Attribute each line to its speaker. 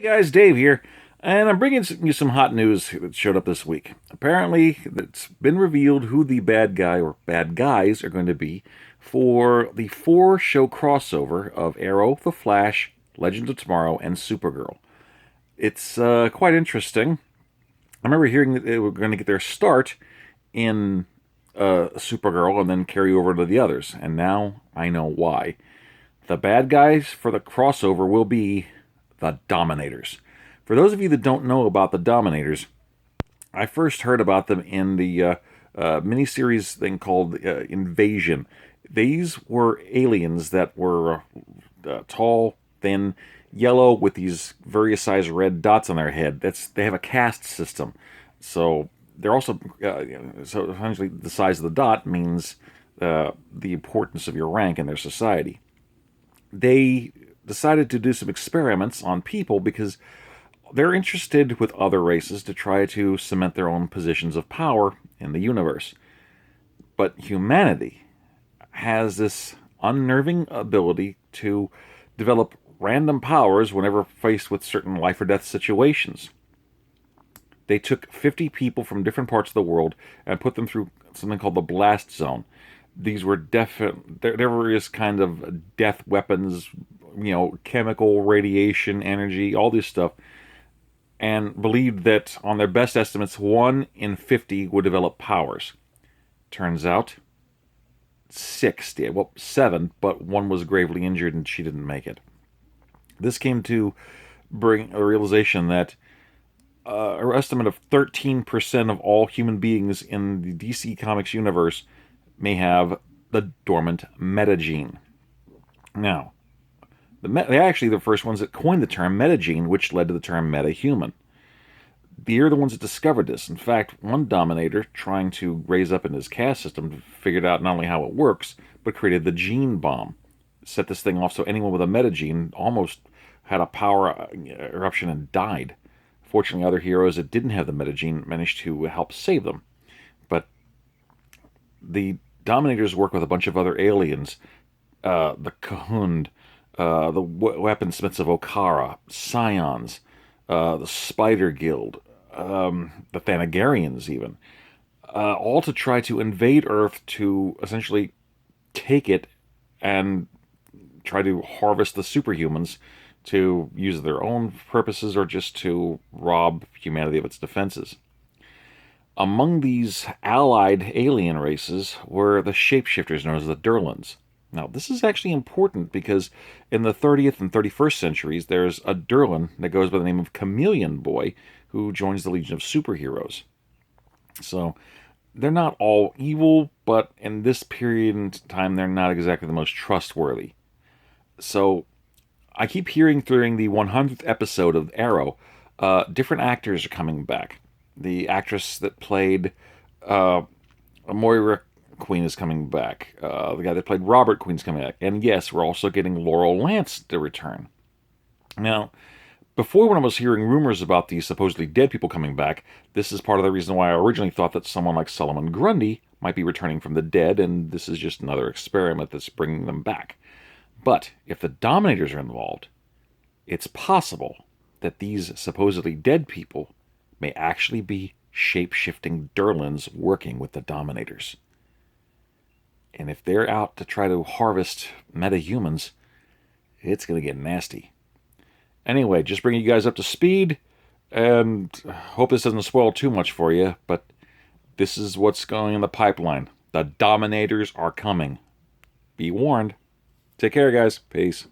Speaker 1: Hey guys, Dave here, and I'm bringing you some hot news that showed up this week. Apparently, it's been revealed who the bad guy or bad guys are going to be for the four-show crossover of Arrow, The Flash, Legends of Tomorrow, and Supergirl. It's quite interesting. I remember hearing that they were going to get their start in Supergirl and then carry over to the others, and now I know why. The bad guys for the crossover will be the Dominators. For those of you that don't know about the Dominators, I first heard about them in the miniseries thing called Invasion. These were aliens that were tall, thin, yellow with these various size red dots on their head. They have a caste system, so they're also so essentially the size of the dot means the importance of your rank in their society. They decided to do some experiments on people because they're interested with other races to try to cement their own positions of power in the universe. But humanity has this unnerving ability to develop random powers whenever faced with certain life or death situations. They took 50 people from different parts of the world and put them through something called the blast zone. These were there were various kind of death weapons, chemical, radiation, energy, all this stuff, and believed that on their best estimates, 1 in 50 would develop powers. Turns out, 6 did. Well, 7, but one was gravely injured and she didn't make it. This came to bring a realization that an estimate of 13% of all human beings in the DC Comics universe may have the dormant metagene. Now, they're actually the first ones that coined the term metagene, which led to the term metahuman. They're the ones that discovered this. In fact, one Dominator, trying to raise up in his caste system, figured out not only how it works, but created the gene bomb. Set this thing off so anyone with a metagene almost had a power eruption and died. Fortunately, other heroes that didn't have the metagene managed to help save them. But the Dominators work with a bunch of other aliens, the Kahund, the weaponsmiths of Okara, Scions, the Spider Guild, the Thanagarians even, all to try to invade Earth to essentially take it and try to harvest the superhumans to use their own purposes or just to rob humanity of its defenses. Among these allied alien races were the shapeshifters known as the Durlans. Now, this is actually important because in the 30th and 31st centuries, there's a Durlan that goes by the name of Chameleon Boy who joins the Legion of Superheroes. So, they're not all evil, but in this period in time, they're not exactly the most trustworthy. So, I keep hearing during the 100th episode of Arrow, different actors are coming back. The actress that played Moira Queen is coming back. The guy that played Robert Queen's coming back. And yes, we're also getting Laurel Lance to return. Now, before when I was hearing rumors about these supposedly dead people coming back, this is part of the reason why I originally thought that someone like Solomon Grundy might be returning from the dead, and this is just another experiment that's bringing them back. But if the Dominators are involved, it's possible that these supposedly dead people may actually be shape-shifting Durlans working with the Dominators. And if they're out to try to harvest metahumans, it's going to get nasty. Anyway, just bringing you guys up to speed, and hope this doesn't spoil too much for you, but this is what's going in the pipeline. The Dominators are coming. Be warned. Take care, guys. Peace.